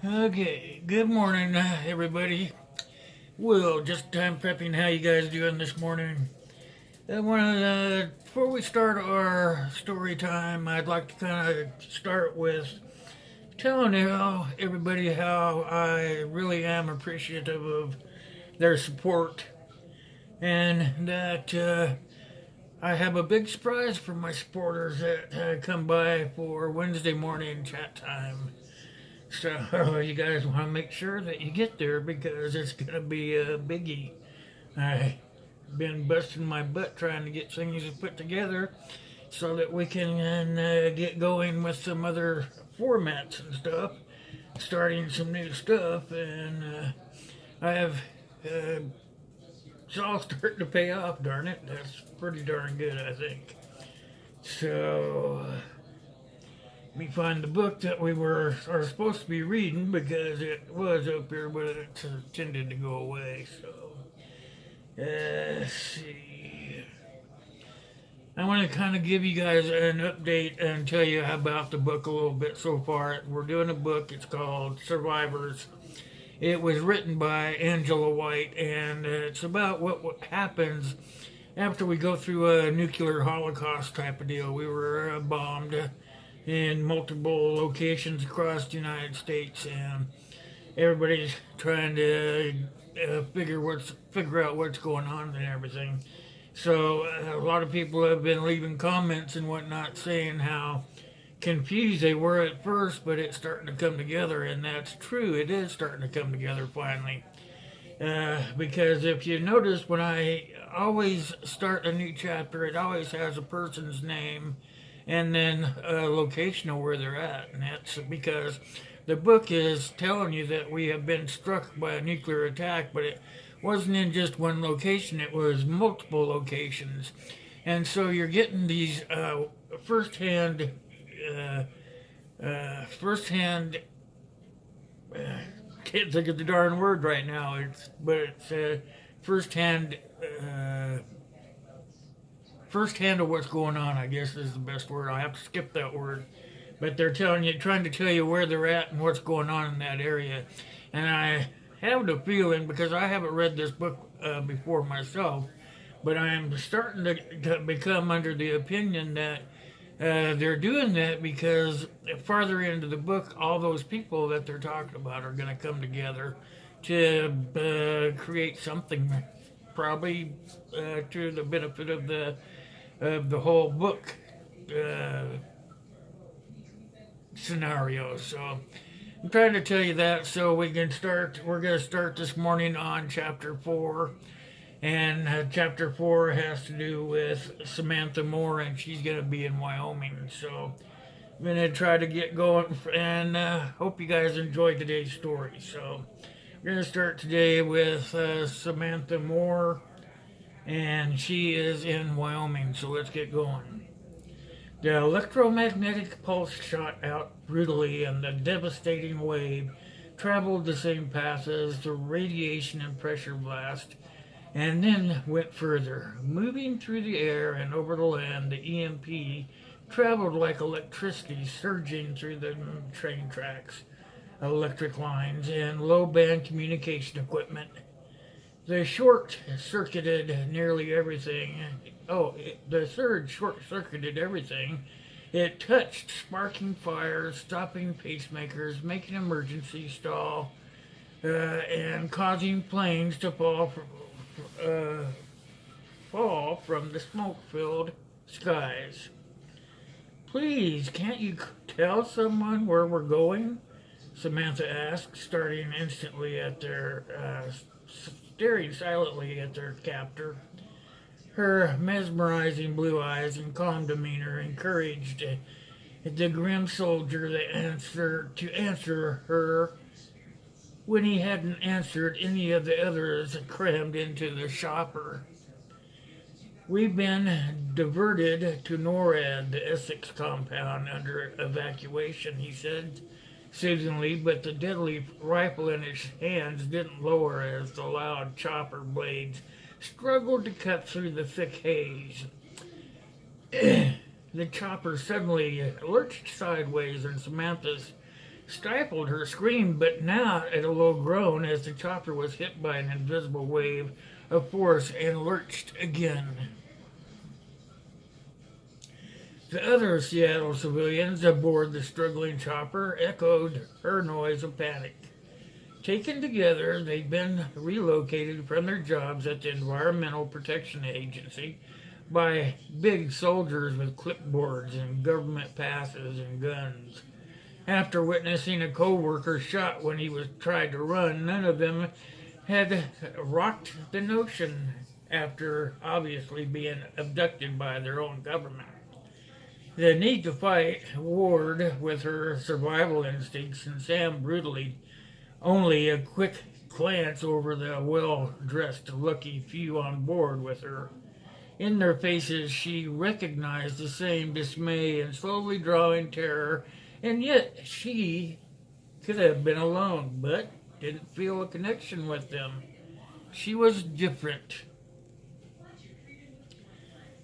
Okay, good morning, everybody. Well, just time prepping. How you guys doing this morning? Before we start our story time, I'd like to kind of start with telling everybody how I really am appreciative of their support, and that I have a big surprise for my supporters that come by for Wednesday morning chat time. So you guys want to make sure that you get there because it's going to be a biggie. I've been busting my butt trying to get things put together so that we can get going with some other formats and stuff, starting some new stuff, and I have it's all starting to pay off. Darn it, that's pretty darn good, I think. So let me find the book that we are supposed to be reading because it was up here, but it tended to go away. So let's see. I want to kind of give you guys an update and tell you about the book a little bit so far. We're doing a book. It's called Survivors. It was written by Angela White, and it's about what happens after we go through a nuclear holocaust type of deal. We were bombed in multiple locations across the United States, and everybody's trying to figure out what's going on and everything. So a lot of people have been leaving comments and whatnot saying how confused they were at first, but it's starting to come together, and that's true. It is starting to come together finally. Because if you notice, when I always start a new chapter, it always has a person's name and then a location of where they're at. And that's because the book is telling you that we have been struck by a nuclear attack, but it wasn't in just one location, it was multiple locations. And so you're getting these firsthand, can't think of the darn word right now, it's firsthand, firsthand of what's going on, I guess is the best word. I have to skip that word. But they're trying to tell you where they're at and what's going on in that area. And I have the feeling, because I haven't read this book before myself, but I'm starting to become under the opinion that they're doing that because farther into the book, all those people that they're talking about are going to come together to create something, probably to the benefit of the whole book scenario. So I'm trying to tell you that so we can start. We're going to start this morning on chapter 4. And chapter 4 has to do with Samantha Moore, and she's going to be in Wyoming. So I'm going to try to get going, and hope you guys enjoyed today's story. So we're going to start today with Samantha Moore, and she is in Wyoming. So let's get going. The electromagnetic pulse shot out brutally, and the devastating wave traveled the same path as the radiation and pressure blast, and then went further. Moving through the air and over the land, the EMP traveled like electricity surging through the train tracks, electric lines, and low-band communication equipment. The short-circuited nearly everything. The surge short-circuited everything. It touched, sparking fires, stopping pacemakers, making emergency stall, and causing planes to fall from the smoke-filled skies. Please, can't you tell someone where we're going? Samantha asked, staring silently at their captor. Her mesmerizing blue eyes and calm demeanor encouraged the grim soldier to answer her when he hadn't answered any of the others crammed into the shopper. We've been diverted to NORAD, the Essex compound, under evacuation, he said soothingly, but the deadly rifle in his hands didn't lower as the loud chopper blades struggled to cut through the thick haze. The chopper suddenly lurched sideways, and Samantha's stifled her scream, but now at a low groan as the chopper was hit by an invisible wave of force and lurched again. The other Seattle civilians aboard the struggling chopper echoed her noise of panic. Taken together, they'd been relocated from their jobs at the Environmental Protection Agency by big soldiers with clipboards and government passes and guns. After witnessing a co-worker shot when he was tried to run, none of them had rocked the notion after obviously being abducted by their own government. The need to fight warred with her survival instincts, and Sam brutally only a quick glance over the well-dressed lucky few on board with her. In their faces she recognized the same dismay and slowly drawing terror, and yet she could have been alone, but didn't feel a connection with them. She was different.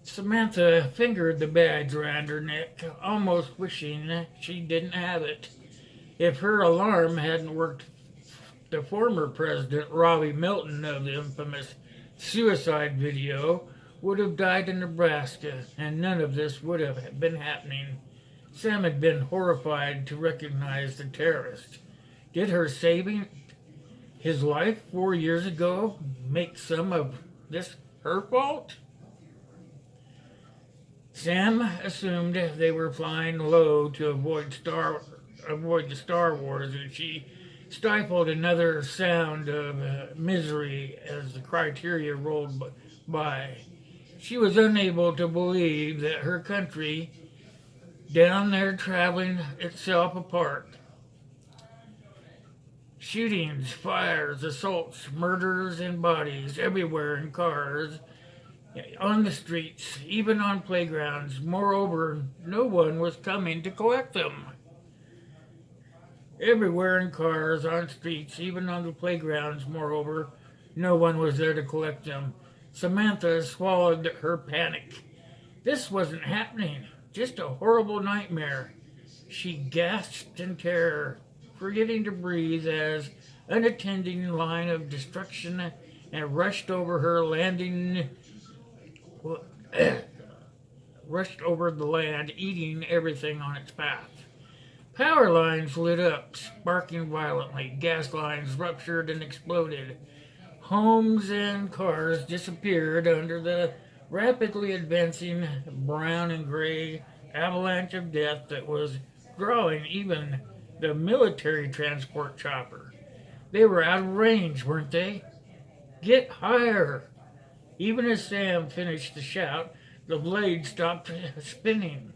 Samantha fingered the badge around her neck, almost wishing she didn't have it. If her alarm hadn't worked, the former president, Robbie Milton, of the infamous suicide video, would have died in Nebraska, and none of this would have been happening. Sam had been horrified to recognize the terrorist. Did her saving his life 4 years ago make some of this her fault? Sam assumed they were flying low to avoid the Star Wars, and she stifled another sound of misery as the criteria rolled by. She was unable to believe that her country, down there traveling itself apart. Shootings, fires, assaults, murders, and bodies everywhere in cars, on the streets, even on playgrounds. Moreover, no one was coming to collect them. Everywhere in cars, on streets, even on the playgrounds, moreover, no one was there to collect them. Samantha swallowed her panic. This wasn't happening, just a horrible nightmare. She gasped in terror, forgetting to breathe as an attending line of destruction and rushed over the land, eating everything on its path. Power lines lit up, sparking violently. Gas lines ruptured and exploded. Homes and cars disappeared under the rapidly advancing brown and gray avalanche of death that was drawing even the military transport chopper. They were out of range, weren't they? Get higher! Even as Sam finished the shout, the blade stopped spinning.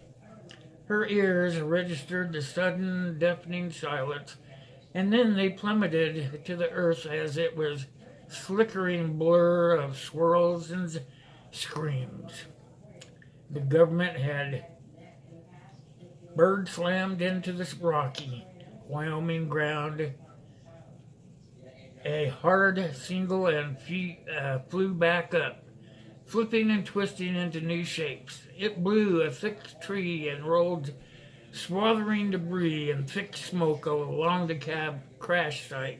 Her ears registered the sudden, deafening silence, and then they plummeted to the earth as it was flickering blur of swirls and screams. The government had bird slammed into this rocky Wyoming ground. A hard single and flew back up, flipping and twisting into new shapes. It blew a thick tree and rolled swathering debris and thick smoke along the cab crash site.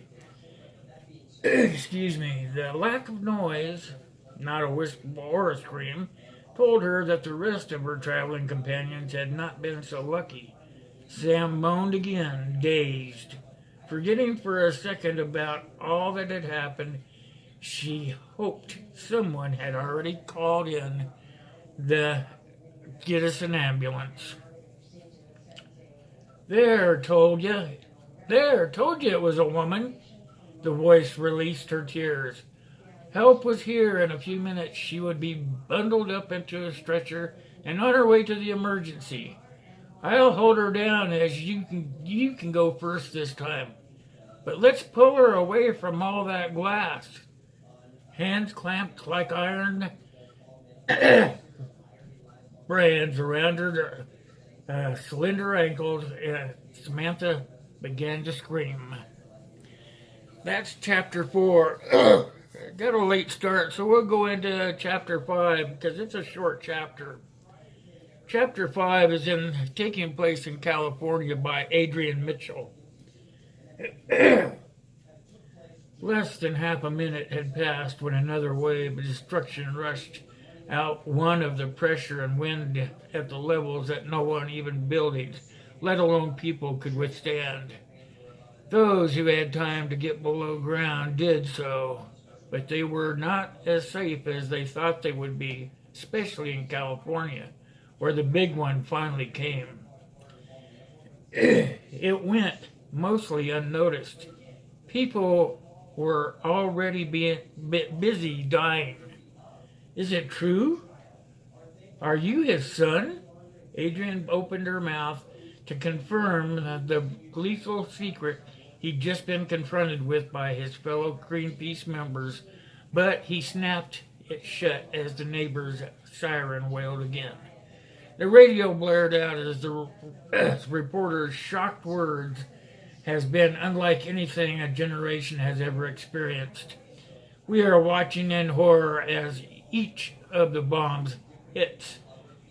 Excuse me. The lack of noise, not a whistle or a scream, told her that the rest of her traveling companions had not been so lucky. Sam moaned again, dazed. Forgetting for a second about all that had happened, she hoped someone had already called in the get us an ambulance. There, told you it was a woman. The voice released her tears. Help was here in a few minutes. She would be bundled up into a stretcher and on her way to the emergency. I'll hold her down as you can go first this time. But let's pull her away from all that glass. Hands clamped like iron bands around her slender ankles, Samantha began to scream. That's chapter 4. Got a late start, so we'll go into chapter 5 because it's a short chapter. Chapter 5 is taking place in California by Adrian Mitchell. Less than half a minute had passed when another wave of destruction rushed out, one of the pressure and wind at the levels that no one, even buildings, let alone people, could withstand. Those who had time to get below ground did so, but they were not as safe as they thought they would be, especially in California, where the big one finally came. It went mostly unnoticed. People were already being busy dying. Is it true? Are you his son? Adrian opened her mouth to confirm the lethal secret he'd just been confronted with by his fellow Greenpeace members, but he snapped it shut as the neighbor's siren wailed again. The radio blared out as the reporter's shocked words has been unlike anything a generation has ever experienced. We are watching in horror as each of the bombs hits,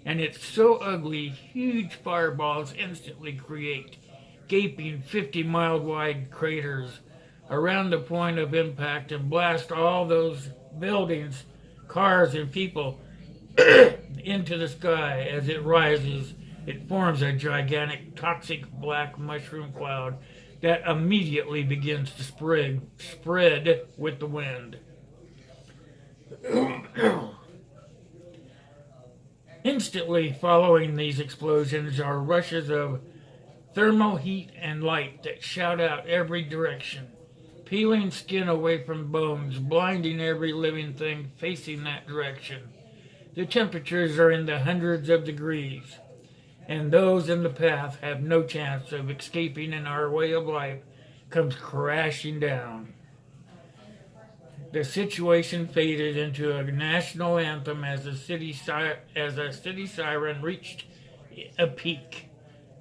and it's so ugly, huge fireballs instantly create gaping 50-mile wide craters around the point of impact and blast all those buildings, cars, and people into the sky. As it rises, it forms a gigantic toxic black mushroom cloud that immediately begins to spread with the wind. Instantly following these explosions are rushes of thermal heat and light that shout out every direction, peeling skin away from bones, blinding every living thing facing that direction. The temperatures are in the hundreds of degrees, and those in the path have no chance of escaping, and our way of life comes crashing down. The situation faded into a national anthem as a city siren reached a peak.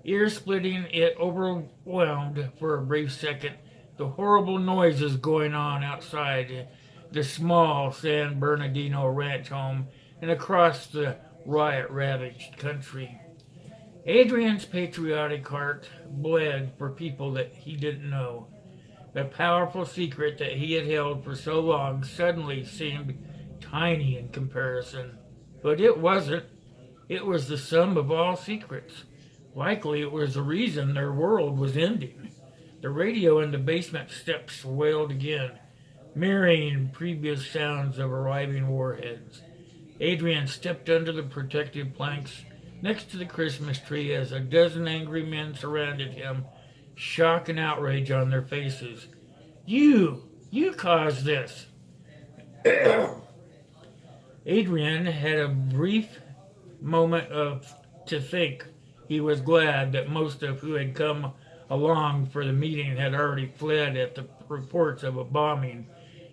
Ear-splitting, it overwhelmed for a brief second the horrible noises going on outside the small San Bernardino ranch home and across the riot-ravaged country. Adrian's patriotic heart bled for people that he didn't know. The powerful secret that he had held for so long suddenly seemed tiny in comparison. But it wasn't. It was the sum of all secrets. Likely it was the reason their world was ending. The radio in the basement steps wailed again, mirroring previous sounds of arriving warheads. Adrian stepped under the protective planks next to the Christmas tree as a dozen angry men surrounded him, shock and outrage on their faces. You caused this. Adrian had a brief moment to think. He was glad that most of who had come along for the meeting had already fled at the reports of a bombing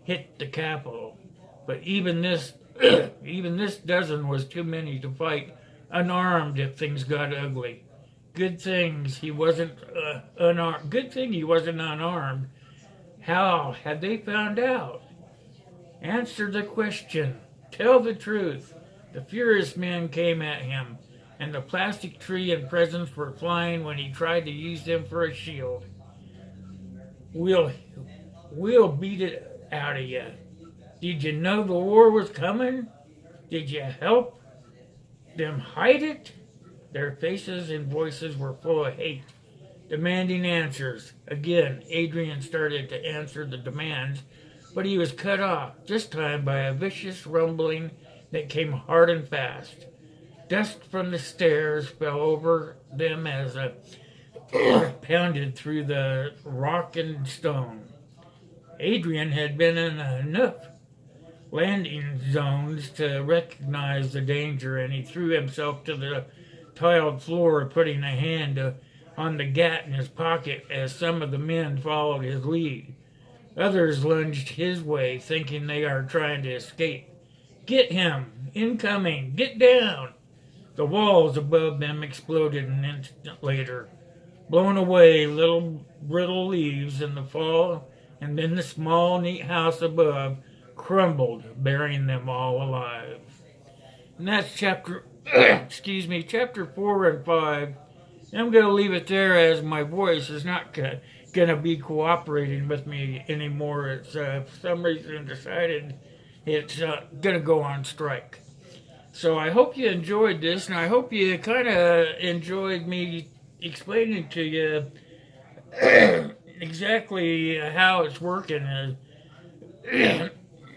hit the Capitol. But even this dozen was too many to fight unarmed if things got ugly. Good thing he wasn't unarmed. How had they found out? Answer the question. Tell the truth. The furious men came at him, and the plastic tree and presents were flying when he tried to use them for a shield. We'll beat it out of you. Did you know the war was coming? Did you help them hide it? Their faces and voices were full of hate, demanding answers. Again, Adrian started to answer the demands, but he was cut off, this time by a vicious rumbling that came hard and fast. Dust from the stairs fell over them as a pounded through the rock and stone. Adrian had been in enough landing zones to recognize the danger, and he threw himself to the tiled floor, putting a hand on the gat in his pocket as some of the men followed his lead. Others lunged his way, thinking they are trying to escape. Get him! Incoming! Get down! The walls above them exploded an instant later, blown away little brittle leaves in the fall, and then the small, neat house above crumbled, burying them all alive. And that's chapter 4 and 5. I'm going to leave it there as my voice is not going going to be cooperating with me anymore. It's for some reason decided it's going to go on strike. So I hope you enjoyed this, and I hope you kind of enjoyed me explaining to you exactly how it's working.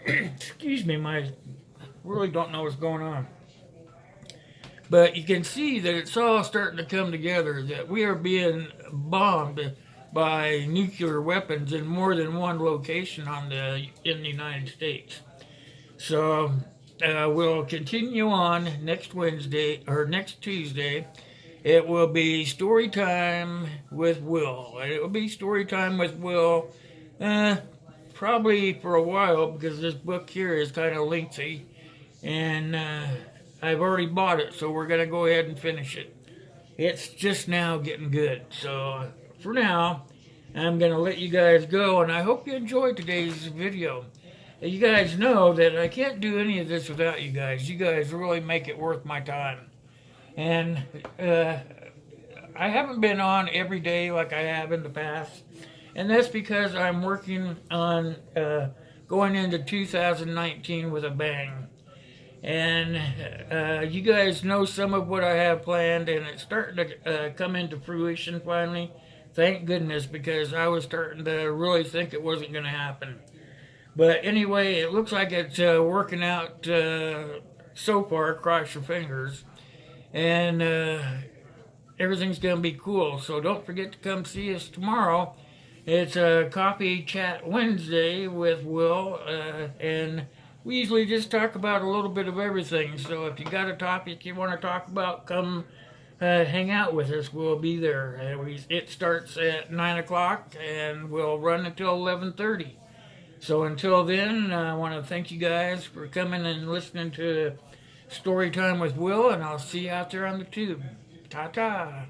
Excuse me, I really don't know what's going on. But you can see that it's all starting to come together, that we are being bombed by nuclear weapons in more than one location in the United States. So we'll continue on next Wednesday, or next Tuesday. It will be story time with Will. And it will be story time with Will probably for a while, because this book here is kind of lengthy. And I've already bought it, so we're going to go ahead and finish it. It's just now getting good. So for now, I'm going to let you guys go, and I hope you enjoyed today's video. You guys know that I can't do any of this without you guys. You guys really make it worth my time. And I haven't been on every day like I have in the past, and that's because I'm working on going into 2019 with a bang. And you guys know some of what I have planned, and it's starting to come into fruition finally. Thank goodness, because I was starting to really think it wasn't going to happen. But anyway, it looks like it's working out so far. Cross your fingers. And everything's going to be cool. So don't forget to come see us tomorrow. It's a Coffee Chat Wednesday with Will. And we usually just talk about a little bit of everything. So if you got a topic you want to talk about, come hang out with us. We'll be there. It starts at 9 o'clock and we'll run until 11:30. So until then, I want to thank you guys for coming and listening to Story Time with Will, and I'll see you out there on the tube. Ta-ta.